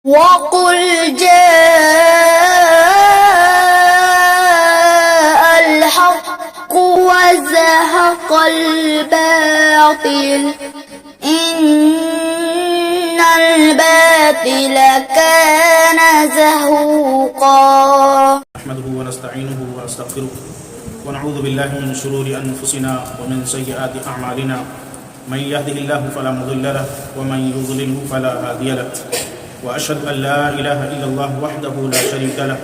وَقُلْ جَاءَ الْحَقُّ وَزَهَقَ الْبَاطِلُ إِنَّ الْبَاطِلَ كَانَ زَهُوقًا. نحمده ونستعينه ونستغفره ونعوذ بالله من شرور أنفسنا ومن سيئات أعمالنا من يهده الله فلا مضل له ومن يضلله فلا هادي له وأشهد أن لا إله إلا الله وحده لا شريك له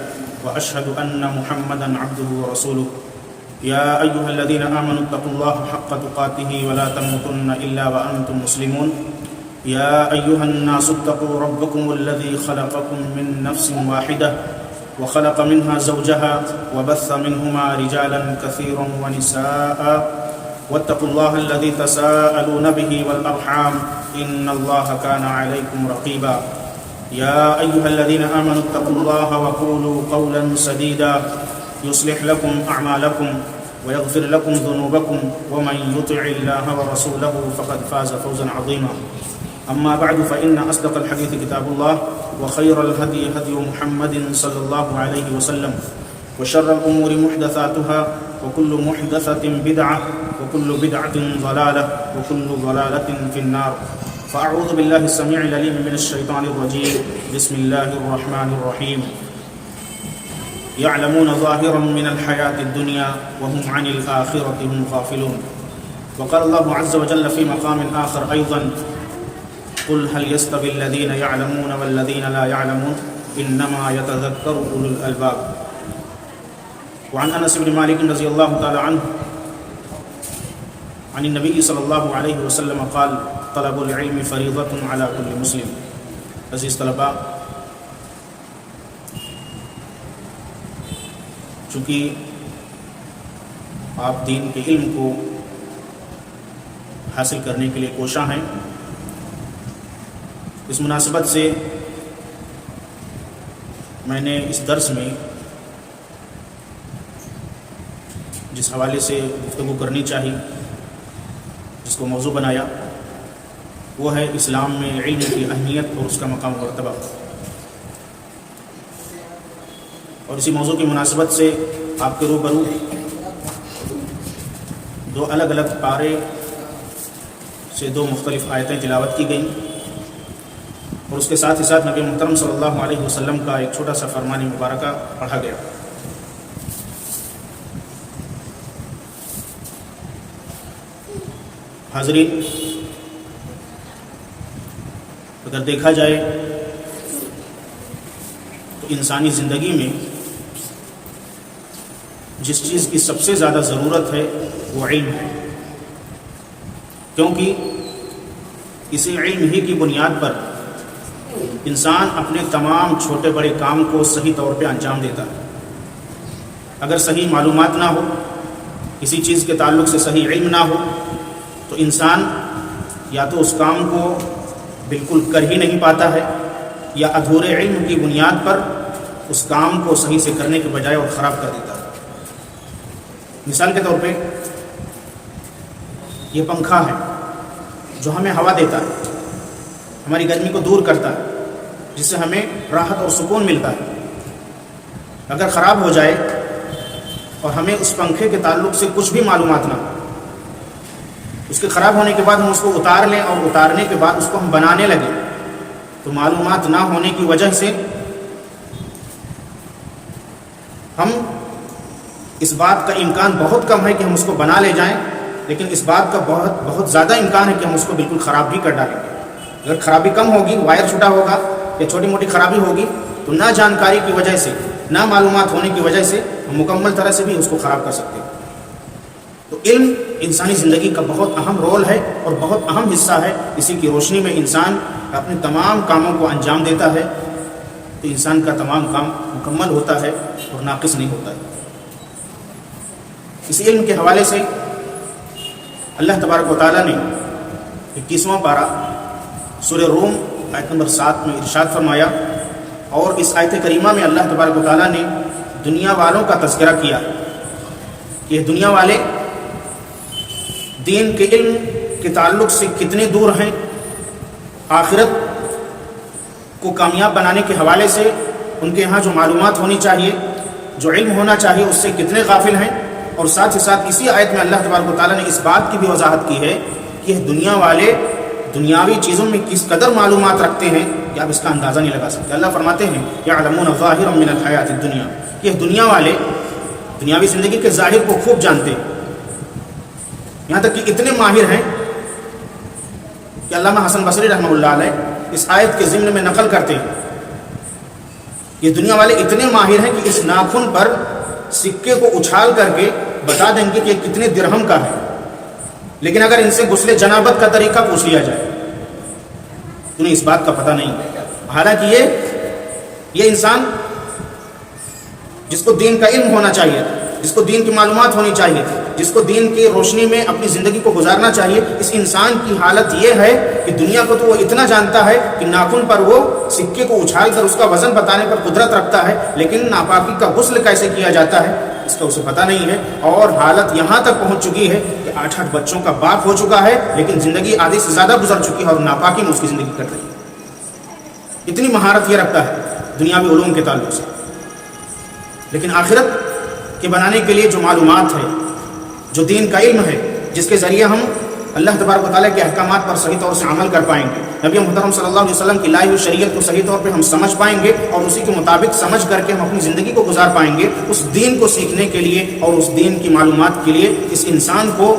وأشهد أن محمدا عبده ورسوله يا أيها الذين آمنوا اتقوا الله حق تقاته ولا تموتن إلا وأنتم مسلمون يا أيها الناس اتقوا ربكم الذي خلقكم من نفس واحدة وخلق منها زوجها وبث منهما رجالا كثيرا ونساء واتقوا الله الذي تساءلون به والأرحام إن الله كان عليكم رقيبا يا أيها الذين آمنوا اتقوا الله وقولوا قولا سديدا يصلح لكم أعمالكم ويغفر لكم ذنوبكم ومن يطع الله ورسوله فقد فاز فوزا عظيما أما بعد فإن أصدق الحديث كتاب الله وخير الهدي هدي محمد صلى الله عليه وسلم وشر الأمور محدثاتها وكل محدثة بدعة وكل بدعة ضلالة وكل ضلالة في النار فأعوذ بالله السميع العليم من الشيطان الرجيم بسم الله الرحمن الرحيم يعلمون ظاهرا من الحياة الدنيا وهم عن الآخرة هم غافلون وقال الله عز وجل في مقام آخر أيضا قل هل يستوي الذين يعلمون والذين لا يعلمون إنما يتذكر أولو الألباب وعن أنس بن مالك رضي الله تعالى عنه عن النبي صلى الله عليه وسلم قال طلب العلم فریضۃ علی کل مسلم. عزیز طلباء، چونکہ آپ دین کے علم کو حاصل کرنے کے لیے کوشاں ہیں، اس مناسبت سے میں نے اس درس میں جس حوالے سے گفتگو کرنی چاہیے، جس کو موضوع بنایا، وہ ہے اسلام میں علم کی اہمیت اور اس کا مقام و مرتبہ. اور اسی موضوع کی مناسبت سے آپ کے روبرو دو الگ الگ پارے سے دو مختلف آیتیں تلاوت کی گئیں، اور اس کے ساتھ ہی ساتھ نبی محترم صلی اللہ علیہ وسلم کا ایک چھوٹا سا فرمان مبارکہ پڑھا گیا. حاضرین، اگر دیکھا جائے تو انسانی زندگی میں جس چیز کی سب سے زیادہ ضرورت ہے وہ علم ہے، کیونکہ اسی علم ہی کی بنیاد پر انسان اپنے تمام چھوٹے بڑے کام کو صحیح طور پہ انجام دیتا ہے. اگر صحیح معلومات نہ ہو، کسی چیز کے تعلق سے صحیح علم نہ ہو، تو انسان یا تو اس کام کو بالکل کر ہی نہیں پاتا ہے، یا ادھورے علم کی بنیاد پر اس کام کو صحیح سے کرنے کے بجائے اور خراب کر دیتا ہے. مثال کے طور پہ یہ پنکھا ہے جو ہمیں ہوا دیتا ہے، ہماری گرمی کو دور کرتا ہے، جس سے ہمیں راحت اور سکون ملتا ہے. اگر خراب ہو جائے اور ہمیں اس پنکھے کے تعلق سے کچھ بھی معلومات نہ ہو، اس کے خراب ہونے کے بعد ہم اس کو اتار لیں اور اتارنے کے بعد اس کو ہم بنانے لگیں، تو معلومات نہ ہونے کی وجہ سے ہم اس بات کا امکان بہت کم ہے کہ ہم اس کو بنا لے جائیں، لیکن اس بات کا بہت زیادہ امکان ہے کہ ہم اس کو بالکل خراب بھی کر ڈالیں گے. اگر خرابی کم ہوگی، وائر چھوٹا ہوگا یا چھوٹی موٹی خرابی ہوگی، تو نہ جانکاری کی وجہ سے، نہ معلومات ہونے کی وجہ سے ہم مکمل طرح سے بھی اس کو خراب کر سکتے ہیں. تو علم انسانی زندگی کا بہت اہم رول ہے اور بہت اہم حصہ ہے. اسی کی روشنی میں انسان اپنے تمام کاموں کو انجام دیتا ہے، تو انسان کا تمام کام مکمل ہوتا ہے اور ناقص نہیں ہوتا ہے. اس علم کے حوالے سے اللہ تبارک و تعالیٰ نے 21واں پارہ سورہ روم آیت نمبر 7 میں ارشاد فرمایا، اور اس آیت کریمہ میں اللہ تبارک و تعالیٰ نے دنیا والوں کا تذکرہ کیا کہ دنیا والے دین کے علم کے تعلق سے کتنے دور ہیں، آخرت کو کامیاب بنانے کے حوالے سے ان کے ہاں جو معلومات ہونی چاہیے، جو علم ہونا چاہیے، اس سے کتنے غافل ہیں۔ اور ساتھ ہی ساتھ اسی آیت میں اللہ تبارک و تعالیٰ نے اس بات کی بھی وضاحت کی ہے کہ دنیا والے دنیاوی چیزوں میں کس قدر معلومات رکھتے ہیں کہ آپ اس کا اندازہ نہیں لگا سکتے۔ اللہ فرماتے ہیں یعلمون ظاہرا من الحیات الدنیا، کہ دنیا والے دنیاوی زندگی کے ظاہر کو خوب جانتے ہیں، یہاں تک کہ اتنے ماہر ہیں کہ علامہ حسن بصری رحمہ اللہ علیہ اس آیت کے ضمن میں نقل کرتے ہیں، یہ دنیا والے اتنے ماہر ہیں کہ اس ناخن پر سکے کو اچھال کر کے بتا دیں گے کہ یہ کتنے درہم کا ہے، لیکن اگر ان سے غسل جنابت کا طریقہ پوچھ لیا جائے تو انہیں اس بات کا پتہ نہیں۔ حالانکہ یہ انسان جس کو دین کا علم ہونا چاہیے، جس کو دین کی معلومات ہونی چاہیے، جس کو دین کی روشنی میں اپنی زندگی کو گزارنا چاہیے، اس انسان کی حالت یہ ہے کہ دنیا کو تو وہ اتنا جانتا ہے کہ ناخن پر وہ سکے کو اچھال کر اس کا وزن بتانے پر قدرت رکھتا ہے، لیکن ناپاکی کا غسل کیسے کیا جاتا ہے اس کا اسے پتہ نہیں ہے۔ اور حالت یہاں تک پہنچ چکی ہے کہ 8 بچوں کا باپ ہو چکا ہے، لیکن زندگی آدھی سے زیادہ گزر چکی ہے اور ناپاکی میں اس کی زندگی کٹ رہی ہے۔ اتنی مہارت یہ رکھتا ہے دنیاوی علوم کے تعلق سے، لیکن آخرت کے بنانے کے لیے جو معلومات ہے، جو دین کا علم ہے، جس کے ذریعے ہم اللہ تبارک و تعالیٰ کے احکامات پر صحیح طور سے عمل کر پائیں گے، نبی محترم صلی اللہ علیہ وسلم کی لائی ہوئی شریعت کو صحیح طور پہ ہم سمجھ پائیں گے اور اسی کے مطابق سمجھ کر کے ہم اپنی زندگی کو گزار پائیں گے، اس دین کو سیکھنے کے لیے اور اس دین کی معلومات کے لیے اس انسان کو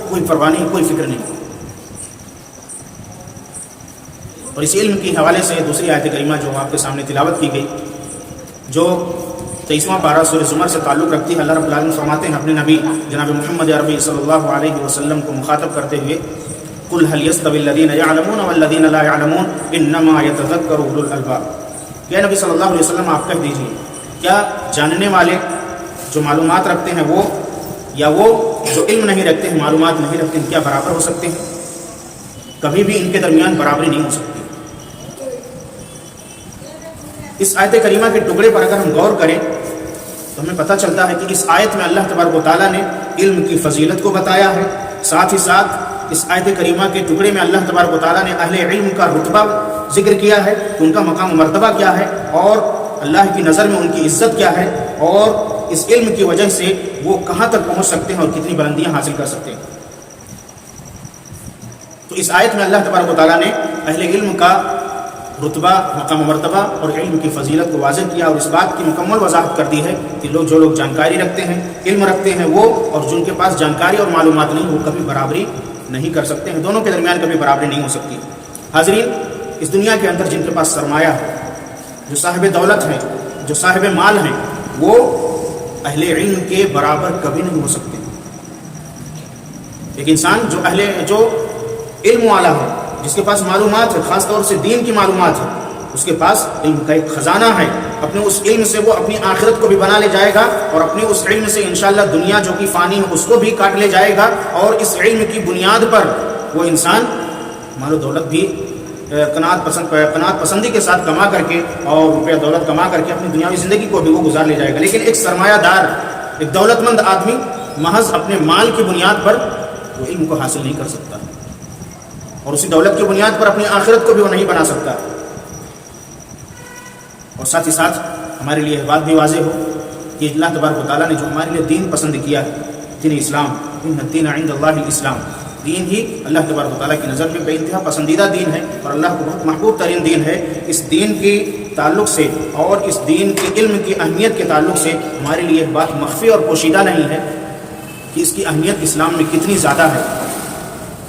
کوئی پرواہ نہیں، کوئی فکر نہیں۔ اور اس علم کے حوالے سے دوسری آیت کریمہ جو آپ کے سامنے تلاوت کی گئی، جو 23واں پارہ سورہ زمر سے تعلق رکھتی ہے، اللہ رب العالمین فرماتے ہیں اپنے نبی جناب محمد عربی صلی اللہ علیہ وسلم کو مخاطب کرتے ہوئے، قُلْ هَلْ يَسْتَوِي الَّذِينَ يَعْلَمُونَ وَالَّذِينَ لَا يَعْلَمُونَ إِنَّمَا يَتَذَكَّرُ أُولُو الْأَلْبَابِ۔ کہ نبی صلی اللہ علیہ وسلم آپ کہہ دیجیے، کیا جاننے والے جو معلومات رکھتے ہیں وہ یا وہ جو علم نہیں رکھتے ہیں، معلومات نہیں رکھتے ہیں، کیا برابر ہو سکتے ہیں؟ کبھی بھی ان کے درمیان برابری نہیں ہو سکتی۔ اس آیت کریمہ کے ٹکڑے پر اگر ہم غور کریں تو ہمیں پتہ چلتا ہے کہ اس آیت میں اللہ تبارک و تعالیٰ نے علم کی فضیلت کو بتایا ہے، ساتھ ہی ساتھ اس آیت کریمہ کے ٹکڑے میں اللہ تبارک و تعالیٰ نے اہل علم کا رتبہ ذکر کیا ہے کہ ان کا مقام و مرتبہ کیا ہے اور اللہ کی نظر میں ان کی عزت کیا ہے، اور اس علم کی وجہ سے وہ کہاں تک پہنچ سکتے ہیں اور کتنی بلندیاں حاصل کر سکتے ہیں۔ تو اس آیت میں اللہ تبارک و تعالیٰ نے اہل علم کا رتبہ، مقام و مرتبہ اور علم کی فضیلت کو واضح کیا اور اس بات کی مکمل وضاحت کر دی ہے کہ جو لوگ جانکاری رکھتے ہیں، علم رکھتے ہیں، وہ اور جن کے پاس جانکاری اور معلومات نہیں، وہ کبھی برابری نہیں کر سکتے ہیں، دونوں کے درمیان کبھی برابری نہیں ہو سکتی۔ حاضرین، اس دنیا کے اندر جن کے پاس سرمایہ ہے، جو صاحب دولت ہیں، جو صاحب مال ہیں، وہ اہل علم کے برابر کبھی نہیں ہو سکتے۔ ایک انسان جو علم والا ہے، جس کے پاس معلومات ہے، خاص طور سے دین کی معلومات ہے، اس کے پاس علم کا ایک خزانہ ہے، اپنے اس علم سے وہ اپنی آخرت کو بھی بنا لے جائے گا اور اپنے اس علم سے انشاءاللہ دنیا جو کہ فانی ہے اس کو بھی کاٹ لے جائے گا، اور اس علم کی بنیاد پر وہ انسان مال و دولت بھی قناعت پسندی کے ساتھ کما کر کے اور روپیہ دولت کما کر کے اپنی دنیاوی زندگی کو بھی وہ گزار لے جائے گا۔ لیکن ایک سرمایہ دار، ایک دولت مند آدمی محض اپنے مال کی بنیاد پر وہ علم کو حاصل نہیں کر سکتا، اور اسی دولت کی بنیاد پر اپنی آخرت کو بھی وہ نہیں بنا سکتا۔ اور ساتھ ہی ساتھ ہمارے لیے یہ بات بھی واضح ہو کہ اللہ تبارک و تعالیٰ نے جو ہمارے لیے دین پسند کیا ہے، دین اسلام، ان الدین عند اللہ الاسلام، دین ہی اللہ تبارک و تعالیٰ کی نظر میں بے انتہا پسندیدہ دین ہے اور اللہ کو بہت محبوب ترین دین ہے۔ اس دین کے تعلق سے اور اس دین کے علم کی اہمیت کے تعلق سے ہمارے لیے ایک بات مخفی اور پوشیدہ نہیں ہے کہ اس کی اہمیت اسلام میں کتنی زیادہ ہے،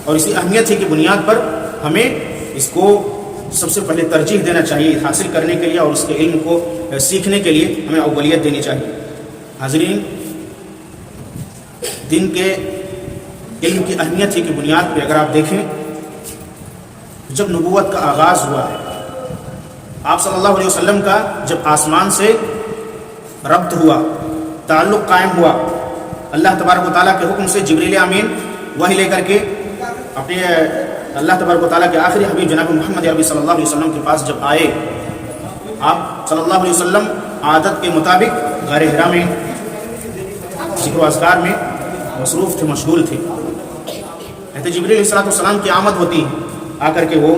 اور اسی اہمیت کی بنیاد پر ہمیں اس کو سب سے پہلے ترجیح دینا چاہیے حاصل کرنے کے لیے، اور اس کے علم کو سیکھنے کے لیے ہمیں اولیت دینی چاہیے۔ حاضرین، دین کے علم کی اہمیت کی بنیاد پہ اگر آپ دیکھیں، جب نبوت کا آغاز ہوا ہے، آپ صلی اللہ علیہ وسلم کا جب آسمان سے ربط ہوا، تعلق قائم ہوا، اللہ تبارک و تعالیٰ کے حکم سے جبریل امین وحی لے کر کے اپنے اللہ تبارک و تعالیٰ کے آخری حبیب جناب محمد عربی صلی اللہ علیہ وسلم کے پاس جب آئے، آپ صلی اللہ علیہ وسلم عادت کے مطابق غار حرا میں ذکر و اذکار میں مصروف تھے، مشغول تھے۔ کہتے جبریل علیہ السلام کی آمد ہوتی، آ کر کے وہ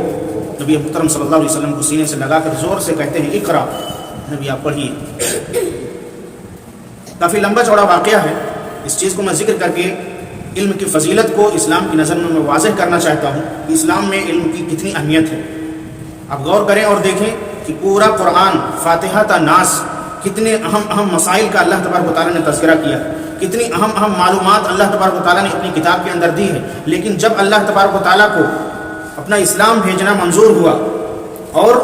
نبی محترم صلی اللہ علیہ وسلم کو سینے سے لگا کر زور سے کہتے ہیں اقرا، نبی آپ پڑھیے۔ کافی لمبا چوڑا واقعہ ہے، اس چیز کو میں ذکر کر کے علم کی فضیلت کو اسلام کی نظر میں واضح کرنا چاہتا ہوں کہ اسلام میں علم کی کتنی اہمیت ہے۔ آپ غور کریں اور دیکھیں کہ پورا قرآن فاتحہ تا ناس کتنے اہم مسائل کا اللہ تبارک و تعالیٰ نے تذکرہ کیا ہے، کتنی اہم معلومات اللہ تبارک و تعالیٰ نے اپنی کتاب کے اندر دی ہے۔ لیکن جب اللہ تبارک و تعالیٰ کو اپنا اسلام بھیجنا منظور ہوا اور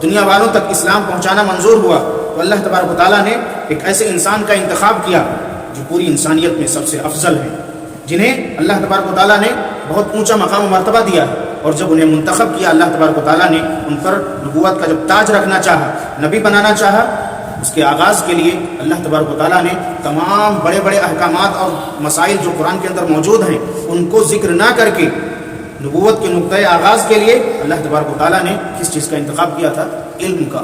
دنیا والوں تک اسلام پہنچانا منظور ہوا تو اللہ تبارک و تعالیٰ نے ایک ایسے انسان کا انتخاب کیا جو پوری انسانیت میں سب سے افضل ہے، جنہیں اللہ تبارک و تعالیٰ نے بہت اونچا مقام و مرتبہ دیا، اور جب انہیں منتخب کیا اللہ تبارک و تعالیٰ نے ان پر نبوت کا جب تاج رکھنا چاہا، نبی بنانا چاہا، اس کے آغاز کے لیے اللہ تبارک و تعالیٰ نے تمام بڑے بڑے احکامات اور مسائل جو قرآن کے اندر موجود ہیں ان کو ذکر نہ کر کے نبوت کے نقطۂ آغاز کے لیے اللہ تبارک و تعالیٰ نے کس چیز کا انتخاب کیا تھا؟ علم کا،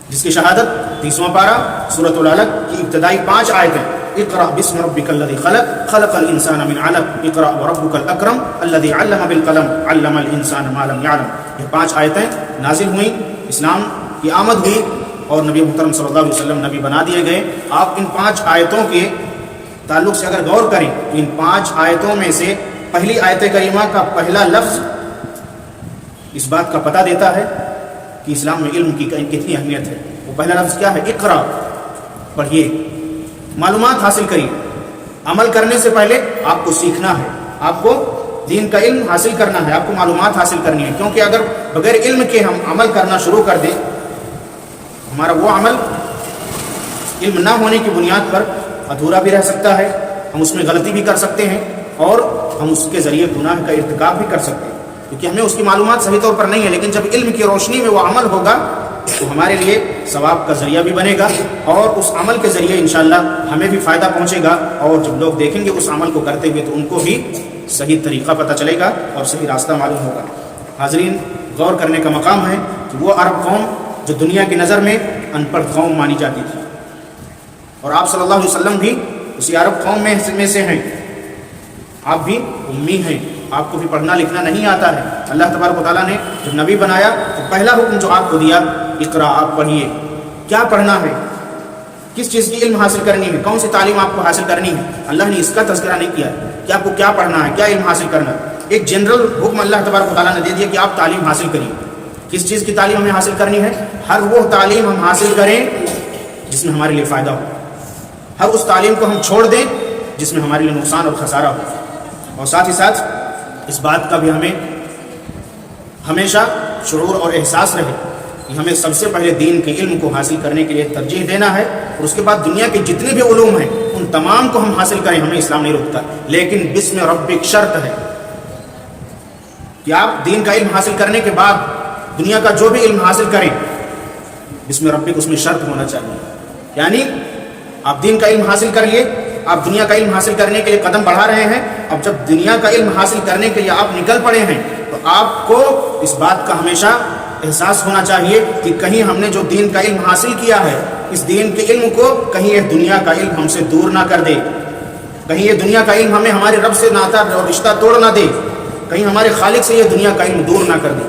جس کی شہادت 30واں پارہ سورۃ العلق کی ابتدائی 5 آیتیں، اقرأ بسم ربک الذی خلق خلق الانسان من علق اقرأ وربک الاکرم الذی علم بالقلم علم الانسان ما لم یعلم، یہ 5 آیتیں نازل ہوئیں، اسلام کی آمد ہوئی اور نبی محترم صلی اللہ علیہ وسلم نبی بنا دیے گئے۔ آپ ان 5 آیتوں کے تعلق سے اگر غور کریں تو ان 5 آیتوں میں سے پہلی آیت کریمہ کا پہلا لفظ اس بات کا پتہ دیتا ہے کہ اسلام میں علم کی کتنی اہمیت ہے۔ وہ پہلا لفظ کیا ہے؟ اقرا، پڑھیے، معلومات حاصل کریے۔ عمل کرنے سے پہلے آپ کو سیکھنا ہے، آپ کو دین کا علم حاصل کرنا ہے، آپ کو معلومات حاصل کرنی ہے، کیونکہ اگر بغیر علم کے ہم عمل کرنا شروع کر دیں، ہمارا وہ عمل علم نہ ہونے کی بنیاد پر ادھورا بھی رہ سکتا ہے، ہم اس میں غلطی بھی کر سکتے ہیں اور ہم اس کے ذریعے گناہ کا ارتکاب بھی کر سکتے ہیں، کیونکہ ہمیں اس کی معلومات صحیح طور پر نہیں ہے۔ لیکن جب علم کی روشنی میں وہ عمل ہوگا تو ہمارے لیے ثواب کا ذریعہ بھی بنے گا اور اس عمل کے ذریعے انشاءاللہ ہمیں بھی فائدہ پہنچے گا، اور جب لوگ دیکھیں گے اس عمل کو کرتے ہوئے تو ان کو بھی صحیح طریقہ پتہ چلے گا اور صحیح راستہ معلوم ہوگا۔ حاضرین، غور کرنے کا مقام ہے کہ وہ عرب قوم جو دنیا کی نظر میں ان پڑھ قوم مانی جاتی تھی، اور آپ صلی اللہ علیہ وسلم بھی اسی عرب قوم میں سے ہیں، آپ بھی امی ہیں، آپ کو بھی پڑھنا لکھنا نہیں آتا ہے۔ اللہ تبارک و تعالیٰ نے جب نبی بنایا تو پہلا حکم جو آپ کو دیا، اقرا، آپ پڑھیے۔ کیا پڑھنا ہے؟ کس چیز کی علم حاصل کرنی ہے؟ کون سی تعلیم آپ کو حاصل کرنی ہے؟ اللہ نے اس کا تذکرہ نہیں کیا کہ آپ کو کیا پڑھنا ہے، کیا علم حاصل کرنا ہے۔ ایک جنرل حکم اللہ تبارک و تعالیٰ نے دے دیا کہ آپ تعلیم حاصل کریے۔ کس چیز کی تعلیم ہمیں حاصل کرنی ہے؟ ہر وہ تعلیم ہم حاصل کریں جس میں ہمارے لیے فائدہ ہو، ہر اس تعلیم کو ہم چھوڑ دیں جس میں ہمارے لیے نقصان اور خسارہ ہو، اور ساتھ ہی ساتھ اس بات کا بھی ہمیں ہمیشہ شعور اور احساس رہے کہ ہمیں سب سے پہلے دین کے علم کو حاصل کرنے کے لیے ترجیح دینا ہے، اور اس کے بعد دنیا کے جتنے بھی علوم ہیں ان تمام کو ہم حاصل کریں، ہمیں اسلام نہیں روکتا۔ لیکن بسم ربک شرط ہے کہ آپ دین کا علم حاصل کرنے کے بعد دنیا کا جو بھی علم حاصل کریں، بسم ربک اس میں شرط ہونا چاہیے، یعنی آپ دین کا علم حاصل کر لیے، آپ دنیا کا علم حاصل کرنے کے لیے قدم بڑھا رہے ہیں، اب جب دنیا کا علم حاصل کرنے کے لیے آپ نکل پڑے ہیں تو آپ کو اس بات کا ہمیشہ احساس ہونا چاہیے کہ کہیں ہم نے جو دین کا علم حاصل کیا ہے، اس دین کے علم کو کہیں یہ دنیا کا علم ہم سے دور نہ کر دے، کہیں یہ دنیا کا علم ہمیں ہمارے رب سے ناتا اور رشتہ توڑ نہ دے، کہیں ہمارے خالق سے یہ دنیا کا علم دور نہ کر دے۔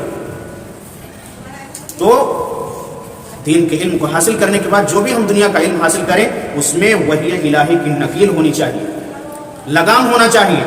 تو دین کے علم کو حاصل کرنے کے بعد جو بھی ہم دنیا کا علم حاصل کریں اس میں وحی الہی کی نقیل ہونی چاہیے، لگام ہونا چاہیے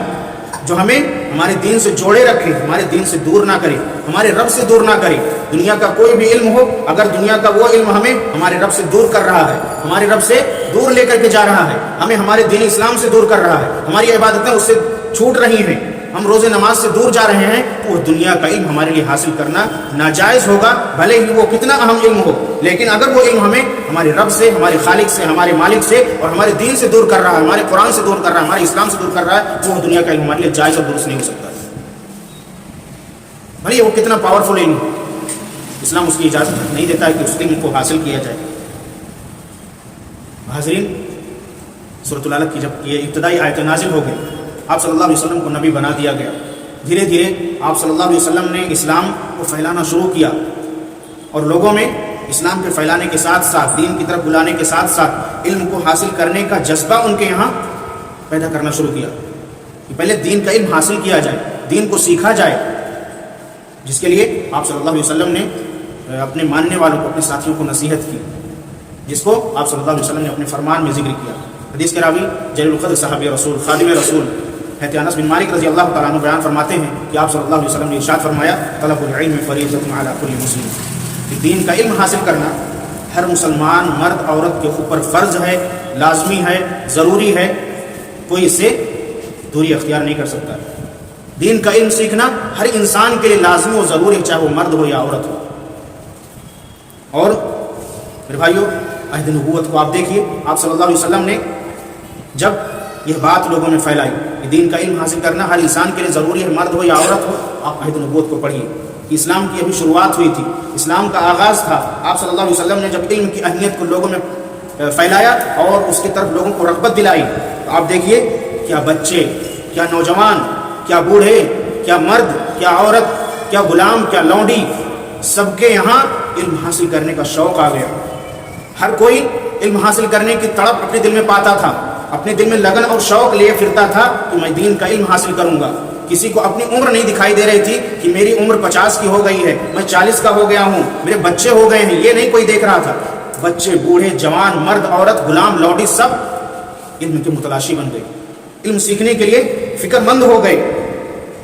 جو ہمیں ہمارے دین سے جوڑے رکھے، ہمارے دین سے دور نہ کرے، ہمارے رب سے دور نہ کرے۔ دنیا کا کوئی بھی علم ہو، اگر دنیا کا وہ علم ہمیں ہمارے رب سے دور کر رہا ہے، ہمارے رب سے دور لے کر کے جا رہا ہے، ہمیں ہمارے دین اسلام سے دور کر رہا ہے، ہماری عبادتیں اس سے چھوٹ رہی ہیں، ہم روزے نماز سے دور جا رہے ہیں، تو دنیا کا علم ہمارے لیے حاصل کرنا ناجائز ہوگا، بھلے ہی وہ کتنا اہم علم ہو۔ لیکن اگر وہ علم ہمیں ہمارے رب سے، ہمارے خالق سے، ہمارے مالک سے اور ہمارے دین سے دور کر رہا ہے، ہمارے قرآن سے دور کر رہا ہے، ہمارے اسلام سے دور کر رہا ہے، وہ دنیا کا علم ہمارے لیے جائز اور درست نہیں ہو سکتا، بھلے وہ کتنا پاورفل علم ہو۔ اسلام اس کی اجازت نہیں دیتا ہے کہ اس علم کو حاصل کیا جائے۔ حاضرین، سورۃ العلق کی جب یہ ابتدائی آیت نازل ہو گئی، آپ صلی اللہ علیہ وسلم کو نبی بنا دیا گیا، دھیرے دھیرے آپ صلی اللہ علیہ وسلم نے اسلام کو پھیلانا شروع کیا، اور لوگوں میں اسلام کے پھیلانے کے ساتھ ساتھ، دین کی طرف بلانے کے ساتھ ساتھ علم کو حاصل کرنے کا جذبہ ان کے یہاں پیدا کرنا شروع کیا کہ پہلے دین کا علم حاصل کیا جائے، دین کو سیکھا جائے۔ جس کے لیے آپ صلی اللہ علیہ وسلم نے اپنے ماننے والوں کو، اپنے ساتھیوں کو نصیحت کی، جس کو آپ صلی اللہ علیہ وسلم نے اپنے فرمان میں ذکر کیا۔ حدیث کے راوی جلیل القدر صحابی رسول خادم رسول حضرت انس بن مالک رضی اللہ تعالیٰ عنہ بیان فرماتے ہیں کہ آپ صلی اللہ علیہ وسلم نے ارشاد فرمایا، طلب العلم فریضۃ علی کل مسلم، کہ دین کا علم حاصل کرنا ہر مسلمان مرد عورت کے اوپر فرض ہے، لازمی ہے، ضروری ہے، کوئی اس سے دوری اختیار نہیں کر سکتا۔ دین کا علم سیکھنا ہر انسان کے لیے لازمی و ضروری ہے، چاہے وہ مرد ہو یا عورت ہو۔ اور میرے بھائیو، عہد نبوت کو آپ دیکھیے، آپ صلی اللہ علیہ وسلم نے جب یہ بات لوگوں میں پھیلائی کہ دین کا علم حاصل کرنا ہر انسان کے لیے ضروری ہے، مرد ہو یا عورت ہو، آپ عہد نبوت کو پڑھیے کہ اسلام کی ابھی شروعات ہوئی تھی، اسلام کا آغاز تھا۔ آپ صلی اللہ علیہ وسلم نے جب علم کی اہمیت کو لوگوں میں پھیلایا اور اس کی طرف لوگوں کو رغبت دلائی، تو آپ دیکھیے کیا بچے، کیا نوجوان، کیا بوڑھے، کیا مرد، کیا عورت، کیا غلام، کیا لونڈی، سب کے یہاں علم حاصل کرنے کا شوق آ گیا۔ ہر کوئی علم حاصل کرنے کی تڑپ اپنے دل میں پاتا تھا، اپنے دل میں لگن اور شوق لیے پھرتا تھا کہ میں دین کا علم حاصل کروں گا۔ کسی کو اپنی عمر نہیں دکھائی دے رہی تھی کہ میری عمر 50 کی ہو گئی ہے، میں 40 کا ہو گیا ہوں، میرے بچے ہو گئے ہیں، یہ نہیں کوئی دیکھ رہا تھا۔ بچے، بوڑھے، جوان، مرد، عورت، غلام، لونڈی، سب علم کے متلاشی بن گئے، علم سیکھنے کے لیے فکر مند ہو گئے۔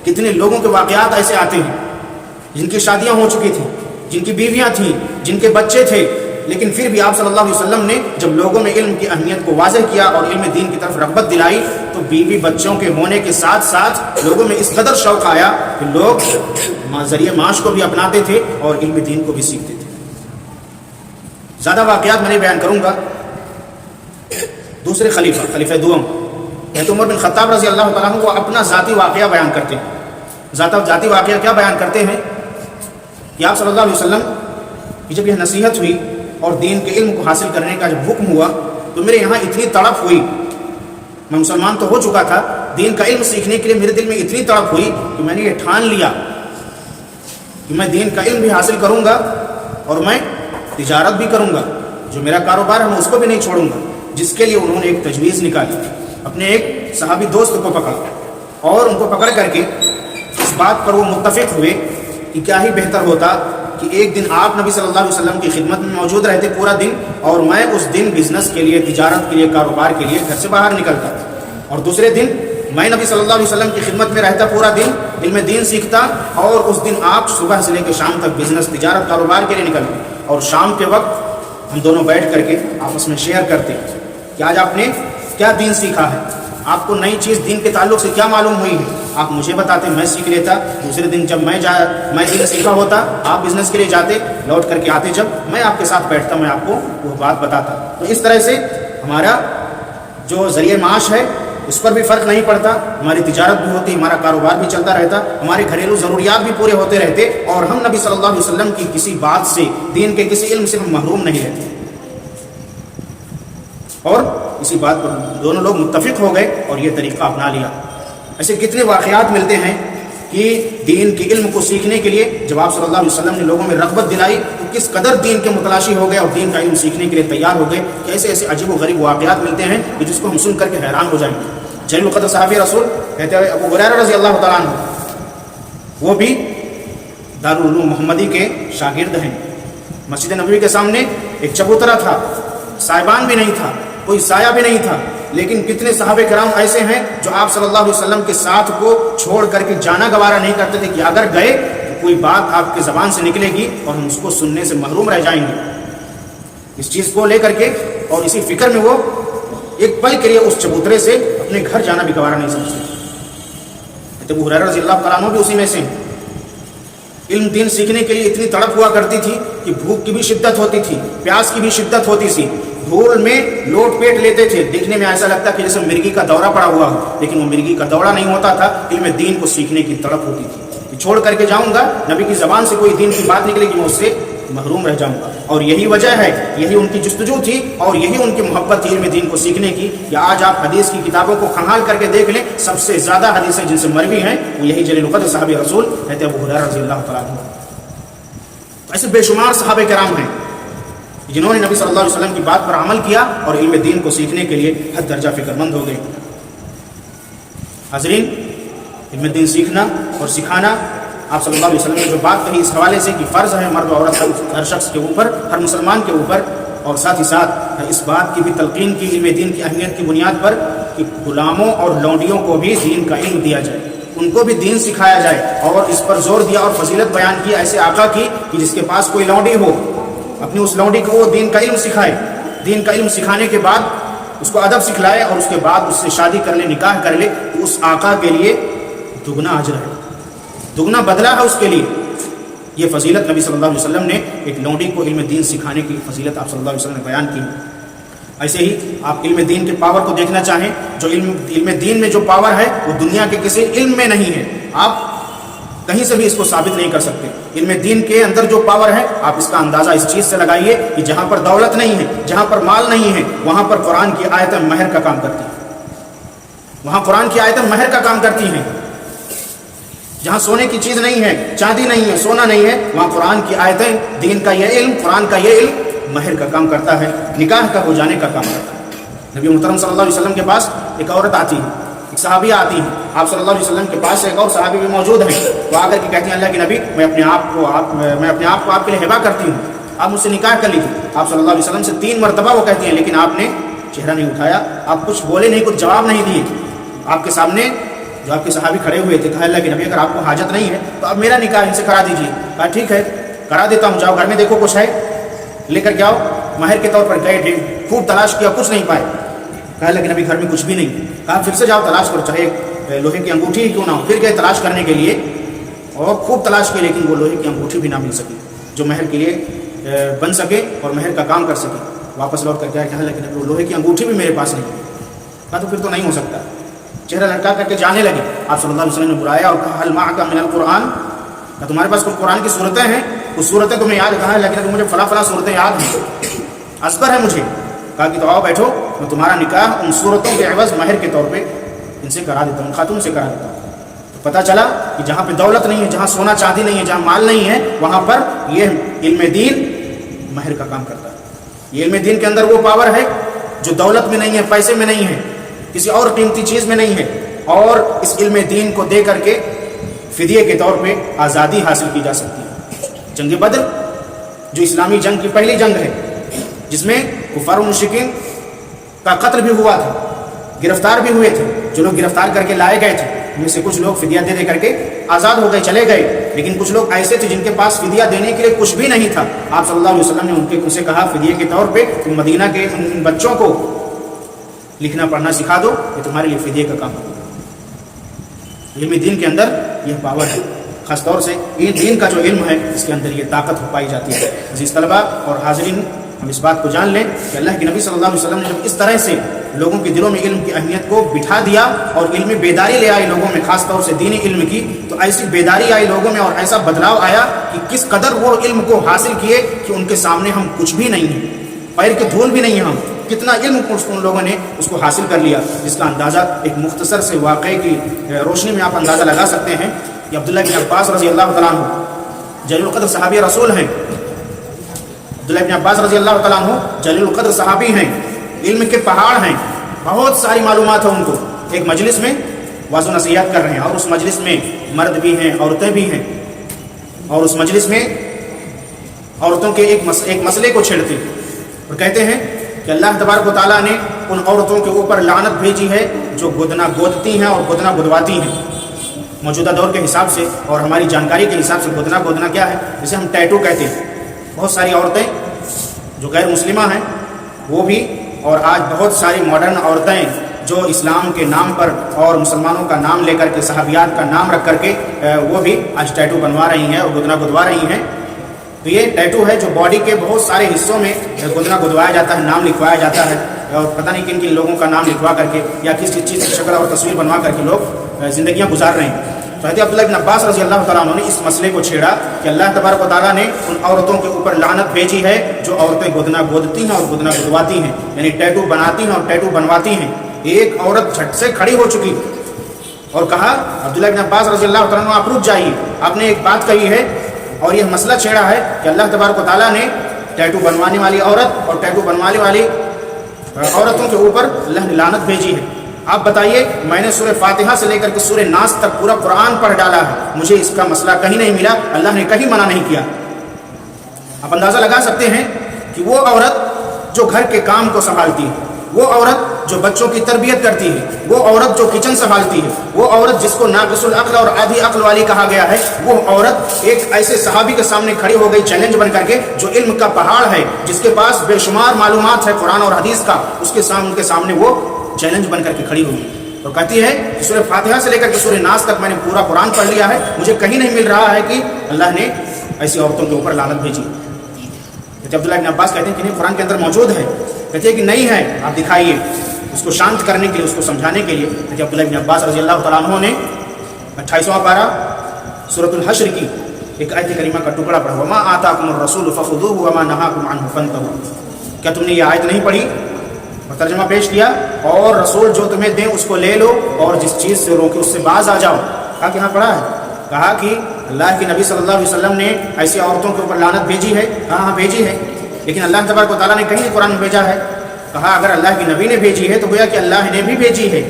کتنے لوگوں کے واقعات ایسے آتے ہیں جن کی شادیاں ہو چکی تھیں، جن کی بیویاں تھیں، جن کے بچے تھے، لیکن پھر بھی آپ صلی اللہ علیہ وسلم نے جب لوگوں میں علم کی اہمیت کو واضح کیا اور علم دین کی طرف رغبت دلائی، تو بیوی بچوں کے ہونے کے ساتھ ساتھ لوگوں میں اس قدر شوق آیا کہ لوگ ذریعہ معاش کو بھی اپناتے تھے اور علم دین کو بھی سیکھتے تھے۔ زیادہ واقعات میں نہیں بیان کروں گا۔ دوسرے خلیفہ دوم حضرت عمر بن خطاب رضی اللہ تعالیٰ عنہ وہ اپنا ذاتی واقعہ بیان کرتے ہیں۔ ذاتی واقعہ کیا بیان کرتے ہیں کہ آپ صلی اللہ علیہ وسلم کی جب یہ نصیحت ہوئی اور دین کے علم کو حاصل کرنے کا جب حکم ہوا، تو میرے یہاں اتنی تڑپ ہوئی، میں مسلمان تو ہو چکا تھا، دین کا علم سیکھنے کے لیے میرے دل میں اتنی تڑپ ہوئی کہ میں نے یہ ٹھان لیا کہ میں دین کا علم بھی حاصل کروں گا اور میں تجارت بھی کروں گا، جو میرا کاروبار ہے میں اس کو بھی نہیں چھوڑوں گا۔ جس کے لیے انہوں نے ایک تجویز نکالی، اپنے ایک صحابی دوست کو پکڑا اور ان کو پکڑ کر کے اس بات پر وہ متفق ہوئے کہ کیا ہی بہتر ہوتا کہ ایک دن آپ نبی صلی اللہ علیہ وسلم کی خدمت میں موجود رہتے پورا دن، اور میں اس دن بزنس کے لیے، تجارت کے لیے، کاروبار کے لیے گھر سے باہر نکلتا، اور دوسرے دن میں نبی صلی اللہ علیہ وسلم کی خدمت میں رہتا پورا دن، علم دین سیکھتا، اور اس دن آپ صبح سے لے کے شام تک بزنس، تجارت، کاروبار کے لیے نکلتے، اور شام کے وقت ہم دونوں بیٹھ کر کے آپس میں شیئر کرتے کہ آج آپ نے کیا دین سیکھا ہے، آپ کو نئی چیز دین کے تعلق سے کیا معلوم ہوئی ہے، آپ مجھے بتاتے، میں سیکھ لیتا۔ دوسرے دن جب میں دین سیکھا ہوتا، آپ بزنس کے لیے جاتے، لوٹ کر کے آتے، جب میں آپ کے ساتھ بیٹھتا، میں آپ کو وہ بات بتاتا۔ تو اس طرح سے ہمارا جو ذریعہ معاش ہے اس پر بھی فرق نہیں پڑتا، ہماری تجارت بھی ہوتی، ہمارا کاروبار بھی چلتا رہتا، ہمارے گھریلو ضروریات بھی پورے ہوتے رہتے، اور ہم نبی صلی اللہ علیہ وسلم کی کسی بات سے، دین کے کسی علم سے ہم محروم نہیں رہتے۔ اور اسی بات پر دونوں لوگ متفق ہو گئے اور یہ طریقہ اپنا لیا۔ ایسے کتنے واقعات ملتے ہیں کہ دین کے علم کو سیکھنے کے لیے جب آپ صلی اللہ علیہ وسلم نے لوگوں میں رغبت دلائی تو کس قدر دین کے متلاشی ہو گئے اور دین کا علم سیکھنے کے لیے تیار ہو گئے، کہ ایسے ایسے عجیب و غریب واقعات ملتے ہیں کہ جس کو ہم سن کر کے حیران ہو جائیں گے۔ جلیل القدر صحابی رسول کہتے ہیں ابو ہریرہ رضی اللہ تعالیٰ عنہ، وہ بھی دارالعلوم محمدی کے شاگرد ہیں۔ مسجد نبوی کے سامنے ایک چبوترا تھا، سائبان بھی نہیں تھا، کوئی سایہ بھی نہیں تھا، لیکن کتنے صحابہ کرام ایسے ہیں جو آپ صلی اللہ علیہ وسلم کے ساتھ کو چھوڑ کر کے جانا گوارا نہیں کرتے تھے کہ اگر گئے تو کوئی بات آپ کی زبان سے نکلے گی اور ہم اس کو سننے سے محروم رہ جائیں گے۔ اس چیز کو لے کر کے اور اسی فکر میں وہ ایک پل کے لیے اس چبوترے سے اپنے گھر جانا بھی گوارا نہیں سمجھتے۔ ابو ہریرہ رضی اللہ تعالیٰ عنہ بھی اسی میں سے۔ علم دین سیکھنے کے لیے اتنی تڑپ ہوا کرتی تھی کہ بھوک کی بھی شدت ہوتی تھی، پیاس کی بھی شدت ہوتی تھی، دھول میں لوٹ پیٹ لیتے تھے، دیکھنے میں ایسا لگتا کہ جیسے مرغی کا دورہ پڑا ہوا ہو، لیکن وہ مرغی کا دورہ نہیں ہوتا تھا، علم دین کو سیکھنے کی تڑپ ہوتی تھی کہ چھوڑ کر کے جاؤں گا، نبی کی زبان سے کوئی دین کی بات نکلے گی میں اس سے محروم رہ جاؤں گا۔ اور یہی وجہ ہے، یہی ان کی جستجو تھی اور یہی ان کی محبت تھی علم دین کو سیکھنے کی، کہ آج آپ حدیث کی کتابوں کو کھنگال کر کے دیکھ لیں، سب سے زیادہ حدیثیں جن سے مروی ہیں وہ یہی جلیل القدر صحابی رسول کہتے ابو ہریرہ رضی اللہ تعالیٰ عنہ۔ ایسے بے شمار صحابہ کرام ہیں جنہوں نے نبی صلی اللہ علیہ وسلم کی بات پر عمل کیا اور علم دین کو سیکھنے کے لیے حد درجہ فکر مند ہو گئے۔ حاضرین، علم دین سیکھنا اور سکھانا آپ صلی اللہ علیہ وسلم نے جو بات کہی اس حوالے سے کہ فرض ہے مرد و عورت ہر شخص کے اوپر، ہر مسلمان کے اوپر، اور ساتھ ہی ساتھ اس بات کی بھی تلقین کی علم دین کی اہمیت کی بنیاد پر کہ غلاموں اور لونڈیوں کو بھی دین کا علم دیا جائے، ان کو بھی دین سکھایا جائے، اور اس پر زور دیا اور فضیلت بیان کی ایسے آقا کی کہ جس کے پاس کوئی لونڈی ہو، اپنی اس لونڈی کو وہ دین کا علم سکھائے، دین کا علم سکھانے کے بعد اس کو ادب سکھلائے، اور اس کے بعد اس سے شادی کر لے، نکاح کر لے، تو اس آقا کے لیے دگنا اجر ہے، دگنا بدلہ ہے اس کے لیے۔ یہ فضیلت نبی صلی اللہ علیہ وسلم نے ایک لونڈی کو علم دین سکھانے کی فضیلت آپ صلی اللہ علیہ وسلم نے بیان کی۔ ایسے ہی آپ علم دین کے پاور کو دیکھنا چاہیں، جو علم دین میں جو پاور ہے وہ دنیا کے کسی علم میں نہیں ہے، آپ کہیں سے بھی اس کو ثابت نہیں کر سکتے۔ علم دین کے اندر جو پاور ہے آپ اس کا اندازہ اس چیز سے لگائیے کہ جہاں پر دولت نہیں ہے، جہاں پر مال نہیں ہے، وہاں پر قرآن کی آیتیں مہر کا کام کرتی ہیں، وہاں قرآن کی آیتیں مہر کا کام کرتی ہیں۔ جہاں سونے کی چیز نہیں ہے، چاندی نہیں ہے، سونا نہیں ہے، وہاں قرآن کی آیتیں، دین کا یہ علم، قرآن کا یہ علم مہر کا کام کرتا ہے، نکاح کا ہو جانے کا کام کرتا ہے۔ نبی محترم صلی اللہ علیہ وسلم کے پاس ایک عورت آتی ہے، ایک صحابیہ آتی ہیں، آپ صلی اللہ علیہ وسلم کے پاس ایک اور صحابی بھی موجود ہیں، وہ آ کر کے کہتی ہیں اللہ کے نبی میں اپنے آپ کو آپ کے لیے ہبہ کرتی ہوں، آپ مجھ سے نکاح کر لیجیے۔ آپ صلی اللہ علیہ وسلم سے 3 مرتبہ وہ کہتی ہیں، لیکن آپ نے چہرہ نہیں اٹھایا، آپ کچھ بولے نہیں، کچھ جواب نہیں دیے۔ آپ کے سامنے جو آپ کے صحابی کھڑے ہوئے تھے، کہا اللہ کے نبی اگر آپ کو حاجت نہیں ہے تو اب میرا نکاح ان سے کرا دیجیے۔ کہا ٹھیک ہے کرا دیتا ہوں، جاؤ گھر میں دیکھو کچھ ہے لے کر کے آؤ۔ مہر کے طور پر گئے، خوب تلاش کیا، کچھ نہیں پائے۔ کہا اللہ کے نبی گھر میں کچھ بھی نہیں۔ کہا پھر سے جاؤ تلاش کرو، چاہے لوہے کی انگوٹھی ہی کیوں نہ ہو۔ پھر گئے تلاش کرنے کے لیے اور خوب تلاش کی، لیکن وہ لوہے کی انگوٹھی بھی نہ مل سکی جو مہر کے لیے بن سکے اور مہر کا کام کر سکے۔ واپس لوٹ کر کے کہا اللہ کے نبی وہ لوہے کی انگوٹھی بھی میرے پاس نہیں۔ کہا تو پھر تو نہیں ہو سکتا، چہرہ لٹکا کر کے جانے لگے۔ آپ صلی اللہ علیہ وسلم نے بلایا اور کہا حل معک من القرآن، کہ تمہارے پاس کچھ قرآن کی صورتیں ہیں، کچھ صورتیں تمہیں یاد؟ کہا ہے لیکن مجھے فلاں فلاں صورتیں یاد ہیں، اذکر ہے مجھے۔ کہا کہ تو آؤ بیٹھو، میں تمہارا نکاح ان صورتوں کے عوض مہر کے طور پہ ان سے کرا دیتا ہوں، خاتون سے کرا دیتا ہوں۔ تو پتہ چلا کہ جہاں پہ دولت نہیں ہے، جہاں سونا چاندی نہیں ہے، جہاں مال نہیں ہے، وہاں پر یہ علم دین مہر کا کام کرتا ہے۔ یہ علم دین کے اندر وہ پاور ہے جو دولت میں نہیں ہے، پیسے میں نہیں ہے، کسی اور قیمتی چیز میں نہیں ہے، اور اس علم دین کو دے کر کے فدیے کے طور پہ آزادی حاصل کی جا سکتی ہے۔ جنگ بدر جو اسلامی جنگ کی پہلی جنگ ہے، جس میں کفار و مشرکین کا قتل بھی ہوا تھا، گرفتار بھی ہوئے تھے، جو لوگ گرفتار کر کے لائے گئے تھے ان میں سے کچھ لوگ فدیہ دے کر کے آزاد ہو گئے، چلے گئے، لیکن کچھ لوگ ایسے تھے جن کے پاس فدیہ دینے کے لیے کچھ بھی نہیں تھا۔ آپ صلی اللہ علیہ وسلم نے ان سے کہا فدیے کے طور پہ تم مدینہ کے ان بچوں کو لکھنا پڑھنا سکھا دو، یہ تمہارے لیے فدیے کا کام ہوگا۔ علم دین کے اندر یہ پاور ہے، خاص طور سے دین کا جو علم ہے اس کے اندر یہ طاقت پائی جاتی ہے۔ عزیز طلباء اور حاضرین، ہم اس بات کو جان لیں کہ اللہ کے نبی صلی اللہ علیہ وسلم نے جب اس طرح سے لوگوں کے دلوں میں علم کی اہمیت کو بٹھا دیا اور علم بیداری لے آئی لوگوں میں، خاص طور سے دینی علم کی، تو ایسی بیداری آئی لوگوں میں اور ایسا بدلاؤ آیا کہ کس قدر وہ علم کو حاصل کیے کہ ان کے سامنے ہم کچھ بھی نہیں ہیں، پیر کے دھول بھی نہیں ہیں ہم۔ کتنا علم ان لوگوں نے اس کو حاصل کر لیا، جس کا اندازہ ایک مختصر سے واقعے کی روشنی میں آپ اندازہ لگا سکتے ہیں کہ عبداللہ بن عباس رضی اللہ تعالیٰ عنہ جلیل القدر صحابی رسول ہیں۔ عبداللہ بن عباس رضی اللہ تعالیٰ عنہ جلیل القدر صحابی ہیں، علم کے پہاڑ ہیں، بہت ساری معلومات ہیں ان کو۔ ایک مجلس میں واعظ و نصیحت کر رہے ہیں، اور اس مجلس میں مرد بھی ہیں، عورتیں بھی ہیں، اور اس مجلس میں عورتوں کے ایک مسئلے کو چھیڑتے ہیں اور کہتے ہیں کہ اللہ تبارک و تعالیٰ نے ان عورتوں کے اوپر لعنت بھیجی ہے جو گدنا گودتی ہیں اور گدنا گدواتی ہیں۔ موجودہ دور کے حساب سے اور ہماری جانکاری کے حساب سے گدنا کیا ہے؟ جسے ہم ٹیٹو کہتے ہیں۔ بہت ساری عورتیں جو غیر مسلمہ ہیں وہ بھی، اور آج بہت ساری ماڈرن عورتیں جو اسلام کے نام پر اور مسلمانوں کا نام لے کر کے، صحابیات کا نام رکھ کر کے وہ بھی آج ٹیٹو بنوا رہی ہیں اور گدنا گدوا رہی ہیں۔ تو یہ ٹیٹو ہے جو باڈی کے بہت سارے حصوں میں گدنا گدوایا جاتا ہے، نام لکھوایا جاتا ہے، اور پتہ نہیں کن کن لوگوں کا نام لکھوا کر کے یا کس چیز کی شکل اور تصویر بنوا کر کے لوگ زندگیاں گزار رہے ہیں۔ تو حضرت عبداللہ بن عباس رضی اللہ تعالیٰ عنہ نے اس مسئلے کو چھیڑا کہ اللہ تبارک و تعالیٰ نے ان عورتوں کے اوپر لعنت بھیجی ہے جو عورتیں گدنا گودتی ہیں اور گدنا گدواتی ہیں، یعنی ٹیٹو بناتی ہیں اور ٹیٹو بنواتی ہیں۔ ایک عورت جھٹ سے کھڑی ہو چکی اور کہا عبداللہ بن عباس رضی اللہ تعالیٰ عنہ آپ رک جائیے، آپ نے ایک بات کہی ہے اور یہ مسئلہ چھیڑا ہے کہ اللہ تبارک و تعالیٰ نے ٹیٹو بنوانے والی عورت اور ٹیٹو بنوانے والی عورتوں کے اوپر اللہ نے لعنت بھیجی ہے۔ آپ بتائیے میں نے سورہ فاتحہ سے لے کر کے سورہ ناس تک پورا قرآن پڑھ ڈالا ہے، مجھے اس کا مسئلہ کہیں نہیں ملا، اللہ نے کہیں منع نہیں کیا۔ آپ اندازہ لگا سکتے ہیں کہ وہ عورت جو گھر کے کام کو سنبھالتی ہے، وہ عورت جو بچوں کی تربیت کرتی ہے، وہ عورت جو کچن سنبھالتی ہے، وہ عورت جس کو ناقص العقل اور آدھی عقل والی کہا گیا ہے، وہ عورت ایک ایسے صحابی کے سامنے کھڑی ہو گئی چیلنج بن کر کے، جو علم کا پہاڑ ہے، جس کے پاس بے شمار معلومات ہے قرآن اور حدیث کا، ان کے سامنے وہ چیلنج بن کر کے کھڑی ہوئی اور کہتی ہے کہ سورہ فاتحہ سے لے کر کے سورہ ناس تک میں نے پورا قرآن پڑھ لیا ہے، مجھے کہیں نہیں مل رہا ہے کہ اللہ نے ایسی عورتوں کے اوپر لعنت بھیجی۔ عبداللہ ابن عباس کہتے ہیں کہ نہیں، قرآن کے اندر موجود ہے، کہتے ہیں کہ نہیں ہے، آپ دکھائیے، اس کو شانت کرنے کے لیے، اس کو سمجھانے کے لیے۔ کہتے عبداللہ ابن عباس رضی اللہ تعالیٰ عنہ نے 28واں پارہ سورۃ الحشر کی ایک آیت کریمہ کا ٹکڑا پڑھا، وما آتاکم الرسول فخذوہ وما نہاکم عنہ فانتہوا۔ کیا تم نے یہ آیت نہیں پڑھی؟ اور ترجمہ پیش کیا، اور رسول جو تمہیں دیں اس کو لے لو اور جس چیز سے روکے اس سے باز آ جاؤ۔ کہا کہ یہاں پڑھا ہے، کہا کہ اللہ کے نبی صلی اللہ علیہ وسلم نے ایسی عورتوں کے اوپر لعنت بھیجی ہے؟ ہاں بھیجی ہے، لیکن اللہ تبارک و تعالیٰ نے کہیں قرآن میں بھیجا ہے؟ کہا اگر اللہ کے نبی نے بھیجی ہے تو گویا کہ اللہ نے بھی بھیجی ہے،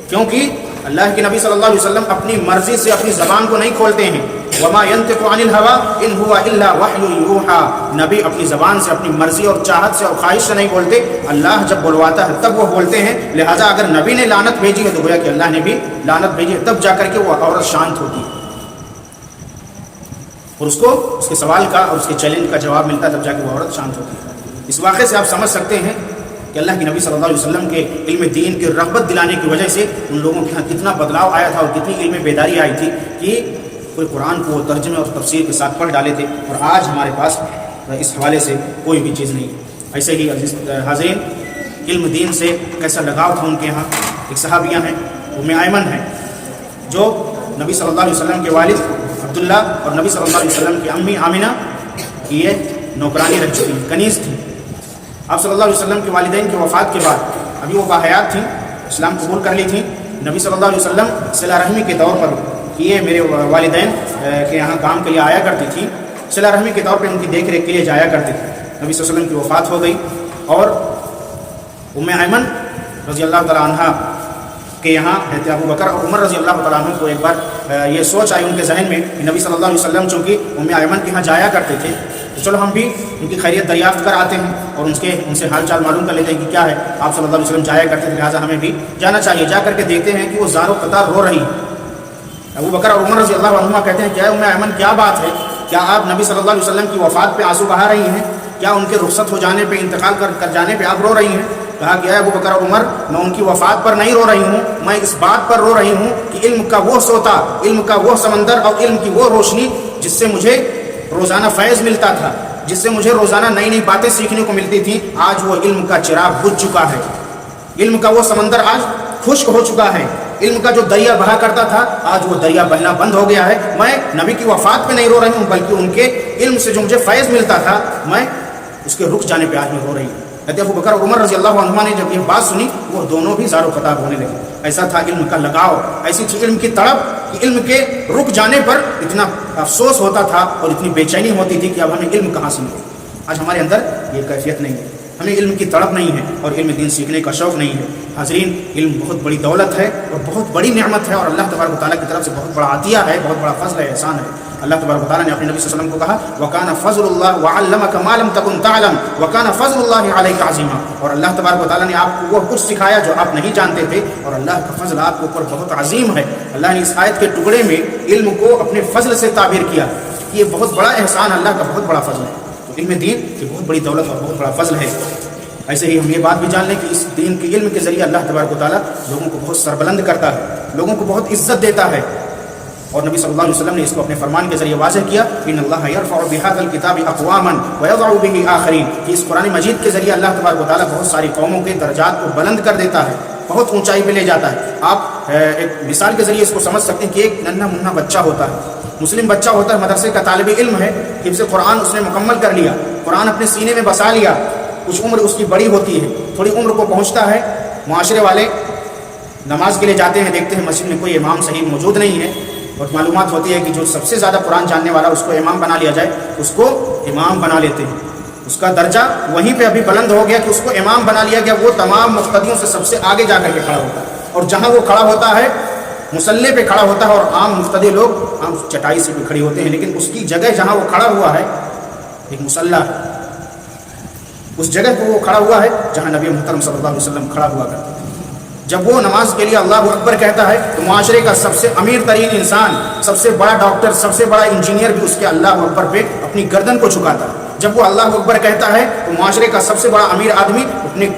کیونکہ اللہ کے نبی صلی اللہ علیہ وسلم اپنی مرضی سے اپنی زبان کو نہیں کھولتے ہیں۔ وما ينطق عن الهوى ان هو الا وحی یوحى، نبی اپنی زبان سے اپنی مرضی اور چاہت سے اور خواہش سے نہیں بولتے، اللہ جب بلواتا ہے تب وہ بولتے ہیں۔ لہٰذا اگر نبی نے لعنت بھیجی ہے تو گویا کہ اللہ نے بھی لعنت بھیجی ہے، تب جا کر کے وہ عورت شانت ہوتی ہے اور اس کو اس کے سوال کا اور اس کے چیلنج کا جواب ملتا ہے، تب جا کے وہ عورت شانت ہوتی ہے۔ اس واقعے سے آپ سمجھ سکتے ہیں کہ اللہ کے نبی صلی اللہ علیہ وسلم کے علم دین کی رغبت دلانے کی وجہ سے ان لوگوں کے یہاں کتنا بدلاؤ آیا تھا اور کتنی علم بیداری آئی تھی کہ کوئی قرآن کو ترجمے اور تفسیر کے ساتھ پڑھ ڈالے تھے، اور آج ہمارے پاس اس حوالے سے کوئی بھی چیز نہیں۔ ایسے ہی عزیز حاضرین، علم دین سے کیسا لگاؤ تھا ان کے یہاں۔ ایک صحابیہ ہیں ام ایمن ہیں، جو نبی صلی اللہ علیہ وسلم کے والد عبداللہ اور نبی صلی اللہ علیہ وسلم کی امی آمنہ کی یہ نوکرانی رکھ چکی، کنیز تھی۔ آپ صلی اللہ علیہ وسلم کے والدین کی وفات کے بعد ابھی وہ باحیات تھیں، اسلام قبول کر لی تھیں، نبی صلی اللہ علیہ وسلم صلہ رحمی کے طور پر کہ یہ میرے والدین کے یہاں کام کے لیے آیا کرتی تھی، صلہ رحمی کے طور پہ ان کی دیکھ ریکھ کے لیے جایا کرتے تھے۔ نبی صلی اللہ علیہ وسلم کی وفات ہو گئی اور ام ایمن رضی اللہ تعالیٰ عنہ کے یہاں حضرت ابو بکر اور عمر رضی اللہ تعالیٰ عنہ کو ایک بار یہ سوچ آئی ان کے ذہن میں کہ نبی صلی اللہ علیہ وسلم چونکہ ام ایمن کے یہاں جایا کرتے تھے، تو چلو ہم بھی ان کی خیریت دریافت کر آتے ہیں اور ان سے حال چال معلوم کر لیتے ہیں کہ کیا ہے۔ آپ صلی اللہ علیہ وسلم جایا کرتے تھے، لہٰذا ہمیں بھی جانا چاہیے۔ جا کر کے دیکھتے ہیں کہ وہ زار و قطار رو رہی ہے۔ ابو بکر اور عمر رضی اللہ عنہما کہتے ہیں کیا ام ایمن کیا بات ہے؟ کیا آپ نبی صلی اللہ علیہ وسلم کی وفات پہ آنسو بہا رہی ہیں؟ کیا ان کے رخصت ہو جانے پہ، انتقال کر جانے پہ آپ رو رہی ہیں؟ کہا کہ ابو بکر اور عمر، میں ان کی وفات پر نہیں رو رہی ہوں، میں اس بات پر رو رہی ہوں کہ علم کا وہ سوتا، علم کا وہ سمندر اور علم کی وہ روشنی جس سے مجھے روزانہ فیض ملتا تھا، جس سے مجھے روزانہ نئی نئی باتیں سیکھنے کو ملتی تھیں، آج وہ علم کا چراغ بجھ چکا ہے، علم کا وہ سمندر آج خشک ہو چکا ہے، علم کا جو دریا بہا کرتا تھا آج وہ دریا بہنا بند ہو گیا ہے۔ میں نبی کی وفات پہ نہیں رو رہی ہوں، بلکہ ان کے علم سے جو مجھے فیض ملتا تھا میں اس کے رک جانے پہ آج میں رو رہی ہوں۔ ابو بکر اور عمر رضی اللہ عنہما نے جب یہ بات سنی وہ دونوں بھی زار و قطار ہونے لگے۔ ایسا تھا علم کا لگاؤ، ایسی تھی علم کی تڑپ کہ علم کے رک جانے پر اتنا افسوس ہوتا تھا اور اتنی بے چینی ہوتی تھی کہ اب ہمیں علم کہاں سے ملے۔ آج ہمارے اندر یہ کیفیت نہیں ہے، ہمیں علم کی تڑپ نہیں ہے اور علم دین سیکھنے کا شوق نہیں ہے۔ حاضرین، علم بہت بڑی دولت ہے اور بہت بڑی نعمت ہے اور اللہ تبارک و تعالیٰ کی طرف سے بہت بڑا عطیہ ہے، بہت بڑا فضل ہے، احسان ہے۔ اللہ تبارک و تعالیٰ نے اپنے نبی صلی اللہ علیہ وسلم کو کہا وَكَانَ فَضْلُ اللَّهِ وَعَلَّمَكَ مَا لَمْ تَكُنْ تَعْلَمْ وَكَانَ فَضْلُ اللَّهِ عَلَيْكَ عَظِيمًا، اور اللہ تبارک و تعالیٰ نے آپ کو وہ کچھ سکھایا جو آپ نہیں جانتے تھے اور اللہ کا فضل آپ کے اوپر بہت عظیم ہے۔ اللہ نے اس آیت کے ٹکڑے میں علم کو اپنے فضل سے تعبیر کیا کہ یہ بہت بڑا احسان، اللہ کا بہت بڑا فضل ہے۔ تو علم دین یہ بہت بڑی دولت اور بہت بڑا فضل ہے۔ ایسے ہی ہم یہ بات بھی جان لیں کہ اس دین کے علم کے ذریعے اللہ تبارک و تعالیٰ لوگوں کو بہت سربلند کرتا ہے، لوگوں کو بہت عزت دیتا ہے، اور نبی صلی اللہ علیہ وسلم نے اس کو اپنے فرمان کے ذریعے واضح کیا ان اللہ یرفع بهذا الكتاب اقواما ويضع به آخرین، کہ اس قرآن مجید کے ذریعے اللہ تبارک و تعالیٰ بہت ساری قوموں کے درجات کو بلند کر دیتا ہے، بہت اونچائی پہ لے جاتا ہے۔ آپ ایک مثال کے ذریعے اس کو سمجھ سکتے ہیں کہ ایک ننھا منھا بچہ ہوتا ہے، مسلم بچہ ہوتا ہے، مدرسے کا طالب علم ہے، حفظ قرآن اس نے مکمل کر لیا، قرآن اپنے سینے میں بسا لیا، کچھ عمر اس کی بڑی ہوتی ہے، تھوڑی عمر کو پہنچتا ہے، معاشرے والے نماز کے لیے جاتے ہیں، دیکھتے ہیں مسجد میں کوئی امام صحیح موجود نہیں ہے، اور معلومات ہوتی ہے کہ جو سب سے زیادہ قرآن جاننے والا اس کو امام بنا لیا جائے، اس کو امام بنا لیتے ہیں، اس کا درجہ وہیں پہ ابھی بلند ہو گیا کہ اس کو امام بنا لیا گیا، وہ تمام مقتدیوں سے سب سے آگے جا کر کے کھڑا ہوتا ہے۔ اور جہاں وہ کھڑا ہوتا ہے مصلی پہ کھڑا ہوتا ہے، اور عام مقتدی لوگ عام چٹائی سے بھی کھڑے ہوتے ہیں، لیکن اس کی جگہ جہاں وہ کھڑا ہوا ہے ایک مصلی، اس جگہ پہ وہ کھڑا ہوا ہے جہاں نبی محترم صلی اللہ علیہ وسلم کھڑا ہوا کرتے تھے۔ جب وہ نماز کے لیے اللہ اکبر کہتا ہے تو معاشرے کا سب سے امیر ترین انسان، سب سے بڑا ڈاکٹر، سب سے بڑا انجینئر بھی اس کے اللہ اکبر پہ اپنی گردن کو جھکاتا ہے۔ جب وہ اللہ اکبر کہتا ہے تو معاشرے کا سب سے بڑا امیر آدمی اپنے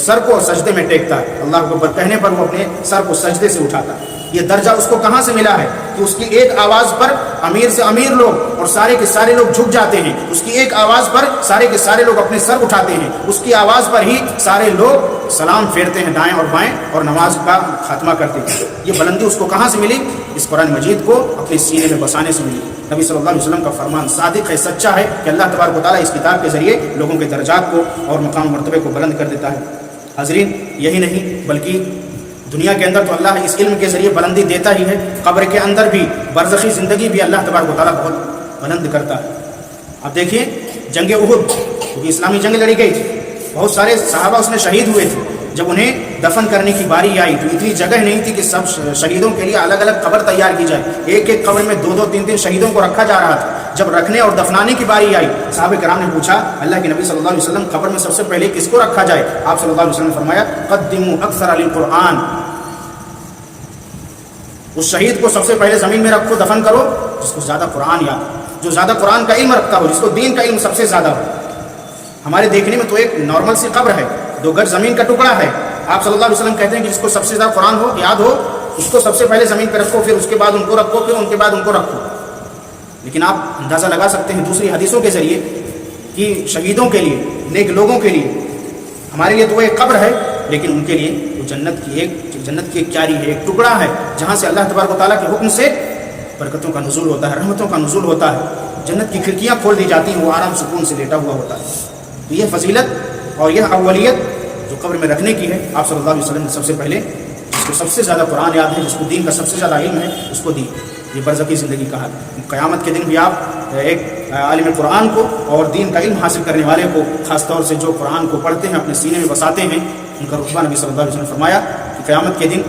سر کو سجدے میں ٹیکتا ہے، اللہ اکبر کہنے پر وہ اپنے سر کو سجدے سے اٹھاتا ہے۔ یہ درجہ اس کو کہاں سے ملا ہے کہ اس کی ایک آواز پر امیر سے امیر لوگ اور سارے کے سارے لوگ جھک جاتے ہیں، اس کی ایک آواز پر سارے کے سارے لوگ اپنے سر اٹھاتے ہیں، اس کی آواز پر ہی سارے لوگ سلام پھیرتے ہیں دائیں اور بائیں اور نماز کا خاتمہ کرتے ہیں۔ یہ بلندی اس کو کہاں سے ملی؟ اس قرآن مجید کو اپنے سینے میں بسانے سے ملی۔ نبی صلی اللہ علیہ وسلم کا فرمان صادق ہے، سچا ہے کہ اللہ تبارک و تعالیٰ اس کتاب کے ذریعے لوگوں کے درجات کو اور مقام مرتبے کو بلند کر دیتا ہے۔ حاضرین، یہی نہیں بلکہ دنیا کے اندر تو اللہ اس علم کے ذریعے بلندی دیتا ہی ہے، قبر کے اندر بھی برزخی زندگی بھی اللہ تبارک و تعالیٰ بہت بلند کرتا ہے۔ اب دیکھیے جنگ احد، کیونکہ اسلامی جنگ لڑی گئی تھی، بہت سارے صحابہ اس میں شہید ہوئے تھے۔ جب انہیں دفن کرنے کی باری آئی تو اتنی جگہ نہیں تھی کہ سب شہیدوں کے لیے الگ الگ قبر تیار کی جائے، ایک ایک قبر میں دو دو تین تین شہیدوں کو رکھا جا رہا تھا۔ جب رکھنے اور دفنانے کی باری آئی، صحابہ کرام نے پوچھا اللہ کے نبی صلی اللہ علیہ وسلم قبر میں سب سے پہلے کس کو رکھا جائے؟ آپ صلی اللہ علیہ وسلم نے فرمایا قدموا اکثر للقرآن، اس شہید کو سب سے پہلے زمین میں رکھو، دفن کرو جس کو زیادہ قرآن یاد ہو، جو زیادہ قرآن کا علم رکھتا ہو، جس کو دین کا علم سب سے زیادہ ہو۔ ہمارے دیکھنے میں تو ایک نارمل سی قبر ہے، 2 گز زمین کا ٹکڑا ہے۔ آپ صلی اللہ علیہ وسلم کہتے ہیں کہ جس کو سب سے زیادہ قرآن ہو، یاد ہو، اس کو سب سے پہلے زمین پہ رکھو، پھر اس کے بعد ان کو رکھو، پھر ان کے بعد ان کو رکھو۔ لیکن آپ اندازہ لگا سکتے ہیں دوسری حدیثوں کے ذریعے کہ شہیدوں کے لیے، نیک لوگوں کے لیے، ہمارے لیے تو وہ ایک قبر ہے، لیکن ان کے لیے وہ جنت کی ایک کیاری ہے، ایک ٹکڑا ہے، جہاں سے اللہ تبارک و تعالیٰ کے حکم سے برکتوں کا نزول ہوتا ہے، رحمتوں کا نزول ہوتا ہے، جنت کی کھڑکیاں کھول دی جاتی ہیں، وہ آرام سکون سے لیٹا ہوا ہوتا ہے۔ تو یہ فضیلت اور یہ اولیت جو قبر میں رکھنے کی ہے، آپ صلی اللہ علیہ وسلم نے سب سے پہلے جس کو سب سے زیادہ قرآن یاد ہے، جس کو دین کا سب سے زیادہ علم ہے، اس کو دی۔ یہ برزخی زندگی کا حال ہے۔ قیامت کے دن بھی آپ ایک عالم قرآن کو اور دین کا علم حاصل کرنے والے کو، خاص طور سے جو قرآن کو پڑھتے ہیں، اپنے سینے میں بساتے ہیں، ان کا رتبہ نبی صلی اللہ علیہ وسلم نے فرمایا کہ قیامت کے دن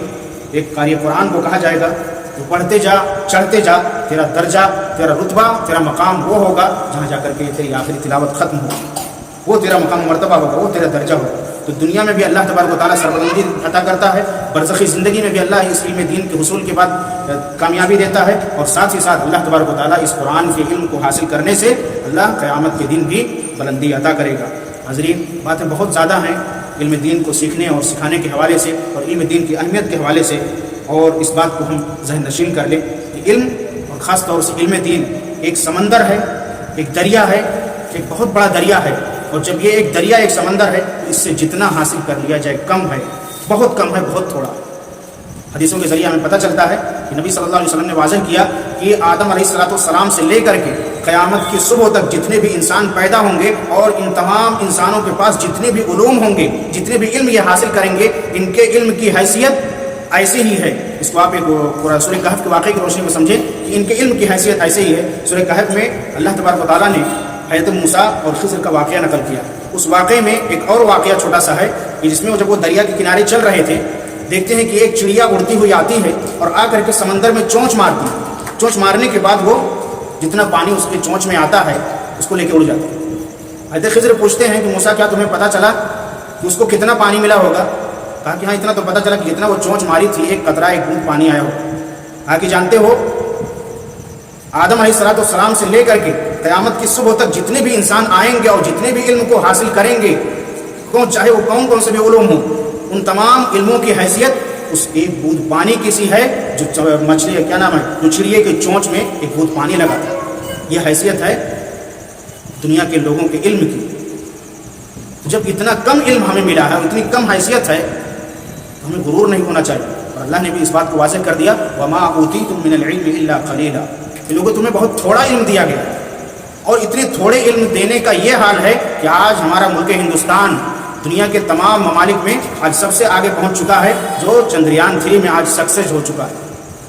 ایک قاری قرآن کو کہا جائے گا تو پڑھتے جا، چڑھتے جا، تیرا درجہ، تیرا رتبہ، تیرا مقام وہ ہوگا جہاں جا کر کے تیری آخری تلاوت ختم ہوگی، وہ تیرا مقام مرتبہ ہوگا، وہ تیرا درجہ ہوگا۔ تو دنیا میں بھی اللہ تبارک و تعالیٰ سربلندی عطا کرتا ہے، برزخی زندگی میں بھی اللہ اس علم دین کے حصول کے بعد کامیابی دیتا ہے، اور ساتھ ہی ساتھ اللہ تبارک و تعالیٰ اس قرآن کے علم کو حاصل کرنے سے اللہ قیامت کے دن بھی بلندی عطا کرے گا۔ حاضرین، باتیں بہت زیادہ ہیں علم دین کو سیکھنے اور سکھانے کے حوالے سے، اور علم دین کی اہمیت کے حوالے سے، اور اس بات کو ہم ذہن نشین کر لیں کہ علم اور خاص طور سے علم دین ایک سمندر ہے، ایک دریا ہے، ایک بہت بڑا دریا ہے، اور جب یہ ایک دریا ایک سمندر ہے تو اس سے جتنا حاصل کر لیا جائے کم ہے، بہت کم ہے، بہت تھوڑا۔ حدیثوں کے ذریعے ہمیں پتہ چلتا ہے کہ نبی صلی اللہ علیہ وسلم نے واضح کیا کہ آدم علیہ السلام سے لے کر کے قیامت کی صبح تک جتنے بھی انسان پیدا ہوں گے، اور ان تمام انسانوں کے پاس جتنے بھی علوم ہوں گے، جتنے بھی علم یہ حاصل کریں گے، ان کے علم کی حیثیت ایسی ہی ہے۔ اس کو آپ ایک سورہ کہف کے واقعے کی روشنی میں سمجھیں کہ ان کے علم کی حیثیت ایسے ہی ہے۔ سورہ کہف میں اللہ تبارک و تعالیٰ نے حضرت موسیٰ اور خضر کا واقعہ نقل کیا۔ اس واقعے میں ایک اور واقعہ چھوٹا سا ہے کہ جس میں جب وہ دریا کے کنارے چل رہے تھے، دیکھتے ہیں کہ ایک چڑیا اڑتی ہوئی آتی ہے اور آ کر کے سمندر میں چونچ مارتی ہے۔ چونچ مارنے کے بعد وہ جتنا پانی اس کے چونچ میں آتا ہے اس کو لے کے اڑ جاتی ہے۔ حضرت خضر پوچھتے ہیں کہ موسیٰ کیا تمہیں پتہ چلا کہ اس کو کتنا پانی ملا ہوگا؟ کہا کہ ہاں اتنا تو پتہ چلا کہ جتنا وہ چونچ ماری تھی ایک قطرہ، ایک بوند پانی آیا ہو۔ کہا کہ جانتے ہو آدم علیہ السلام سے لے کر کے قیامت کی صبح تک جتنے بھی انسان آئیں گے اور جتنے بھی علم کو حاصل کریں گے، چاہے وہ کون سے بھی علوم ہوں، ان تمام علموں کی حیثیت اس ایک بوند پانی کی سی ہے جو مچھلی کیا نام ہے، جو چڑیے کے چونچ میں ایک بوند پانی لگا تھا۔ یہ حیثیت ہے دنیا کے لوگوں کے علم کی۔ جب اتنا کم علم ہمیں ملا ہے، اتنی کم حیثیت ہے، تو ہمیں غرور نہیں ہونا چاہیے۔ اور اللہ نے بھی اس بات کو واضح کر دیا وَمَا أُوتِيتُم مِّنَ الْعِلْمِ إِلَّا قَلِيلًا، کہ لوگوں تمہیں بہت تھوڑا علم دیا گیا، اور اتنے تھوڑے علم دینے کا یہ حال ہے کہ آج ہمارا ملک ہندوستان دنیا کے تمام ممالک میں آج سب سے آگے پہنچ چکا ہے، جو چندریان 3 میں آج سکسیس ہو چکا ہے،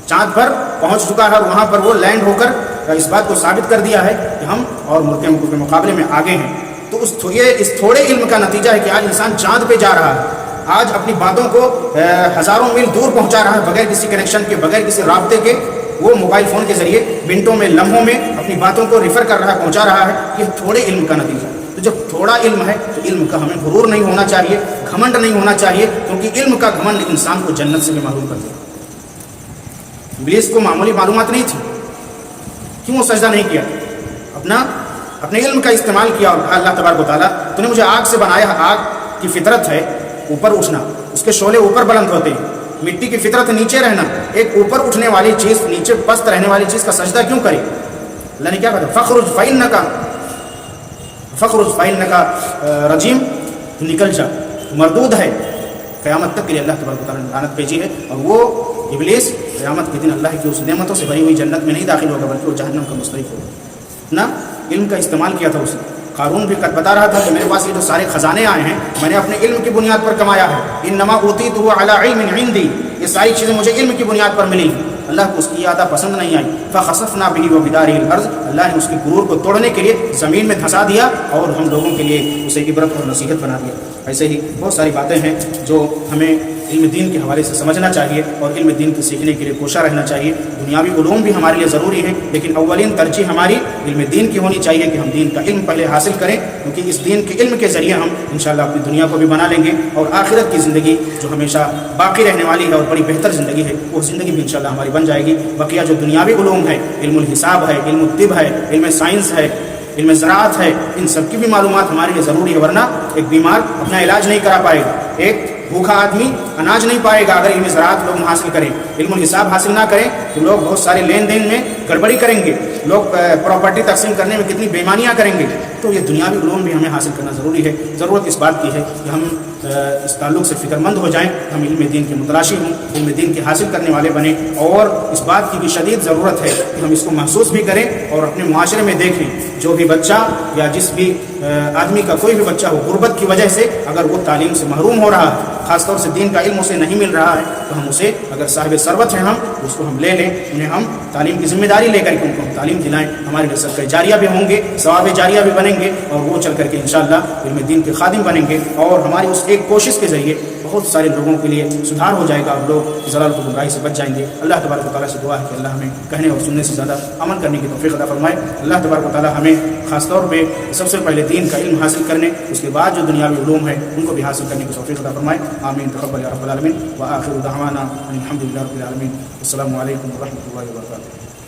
چاند پر پہنچ چکا ہے، اور وہاں پر وہ لینڈ ہو کر اس بات کو ثابت کر دیا ہے کہ ہم اور ملک کے مقابلے میں آگے ہیں۔ تو اس تھوڑے علم کا نتیجہ ہے کہ آج انسان چاند پہ جا رہا ہے، آج اپنی باتوں کو ہزاروں میل دور پہنچا رہا ہے بغیر کسی کنیکشن کے، بغیر کسی رابطے کے. وہ موبائل فون کے ذریعے منٹوں میں، لمحوں میں اپنی باتوں کو ریفر کر رہا ہے، پہنچا رہا ہے. یہ تھوڑے علم کا نتیجہ ہے. تو جب تھوڑا علم ہے تو علم کا ہمیں غرور نہیں ہونا چاہیے، گھمنڈ نہیں ہونا چاہیے، کیونکہ علم کا گھمنڈ انسان کو جنت سے بھی محروم کر دے. ابلیس کو معمولی معلومات نہیں تھی، کیوں وہ سجدہ نہیں کیا؟ اپنے علم کا استعمال کیا اور کہا اللہ تبارک و تعالیٰ تو نے مجھے آگ سے بنایا ہے، آگ کی فطرت ہے اوپر اٹھنا، اس کے شعلے اوپر بلند ہوتے ہیں. مٹی کی فطرت نیچے رہنا، ایک اوپر اٹھنے والی چیز نیچے پست رہنے والی چیز کا سجدہ کیوں کرے؟ اللہ نے کیا کہا؟ فخرج فإنک رجیم، تو نکل جا، مردود ہے. قیامت تک کے لیے اللہ تبارک و تعالیٰ نے لعنت بھیجی ہے. اور وہ ابلیس قیامت کے دن اللہ کی اس نعمتوں سے بھری ہوئی جنت میں نہیں داخل ہوگا، بلکہ وہ جہنم کا مستحق ہوگا. نہ علم کا استعمال کیا تھا اس نے. قارون بھی بتا رہا تھا کہ میرے پاس یہ جو سارے خزانے آئے ہیں میں نے اپنے علم کی بنیاد پر کمایا ہے. انما اوتیتہ علی علم عندی، یہ ساری چیزیں مجھے علم کی بنیاد پر ملی ہیں. اللہ کو اس کی عادہ پسند نہیں آئی. فخسفنا به وبداره الارض، اللہ نے اس کے غرور کو توڑنے کے لیے زمین میں دھسا دیا اور ہم لوگوں کے لیے اسے عبرت اور نصیحت بنا دیا. ایسے ہی بہت ساری باتیں ہیں جو ہمیں علم دین کے حوالے سے سمجھنا چاہیے اور علم دین کے سیکھنے کے لیے کوشاں رہنا چاہیے. دنیاوی علوم بھی ہمارے لیے ضروری ہیں، لیکن اولین ترجیح ہماری علم دین کی ہونی چاہیے کہ ہم دین کا علم پہلے حاصل کریں، کیونکہ اس دین کے علم کے ذریعے ہم انشاءاللہ اپنی دنیا کو بھی بنا لیں گے اور آخرت کی زندگی جو ہمیشہ باقی رہنے والی ہے اور بڑی بہتر زندگی ہے، وہ زندگی بھی انشاءاللہ ہماری بن جائے گی. بقیہ جو دنیاوی علوم ہے، علم الحساب ہے، علم الطب ہے، علم سائنس ہے، علم زراعت ہے، ان سب کی بھی معلومات ہمارے لیے ضروری ہے، ورنہ ایک بیمار اپنا علاج نہیں کرا پائے گا، ایک بھوکا آدمی اناج نہیں پائے گا اگر علم زراعت لوگ حاصل کریں. علم الحساب حاصل نہ کریں تو لوگ بہت سارے لین دین میں گڑبڑی کریں گے، لوگ پراپرٹی تقسیم کرنے میں کتنی بےمانیاں کریں گے. تو یہ دنیاوی علوم بھی ہمیں حاصل کرنا ضروری ہے. ضرورت اس بات کی ہے کہ ہم اس تعلق سے فکر مند ہو جائیں، ہم علم دین کے متلاشی ہوں، علم دین کے حاصل کرنے والے بنیں. اور اس بات کی بھی شدید ضرورت ہے کہ ہم اس کو محسوس بھی کریں اور اپنے معاشرے میں دیکھیں. جو بھی بچہ یا جس بھی آدمی کا کوئی بھی بچہ ہو، غربت کی وجہ سے اگر وہ تعلیم سے محروم ہو رہا ہے، خاص طور سے دین کا علم اسے نہیں مل رہا ہے، تو ہم اسے، اگر صاحب ثروت ہیں ہم، اس کو ہم لے لیں، انہیں ہم تعلیم کی ذمہ داری لے کر کے ان کو ہم تعلیم دلائیں. ہمارے لیے صدقہ جاریہ بھی ہوں گے، ثواب جاریہ بھی بنیں گے، اور وہ چل کر کے انشاءاللہ علم دین کے خادم بنیں گے. اور ہماری اس ایک کوشش کے ذریعے بہت سارے لوگوں کے لیے سدھار ہو جائے گا اور لوگ ضلالت و گمراہی سے بچ جائیں گے. اللہ تبارک و تعالیٰ سے دعا ہے کہ اللہ ہمیں کہنے اور سننے سے زیادہ عمل کرنے کی توفیق عطا فرمائے. اللہ تبارک و تعالیٰ ہمیں خاص طور پہ سب سے پہلے دین کا علم حاصل کرنے، اس کے بعد جو دنیاوی علوم ہے ان کو بھی حاصل کرنے کی توفیق عطا فرمائے. آمین. تقبل یا رب العالمین. وآخر دعوانا ان الحمد للہ رب العالمین. السلام علیکم ورحمۃ اللہ وبرکاتہ.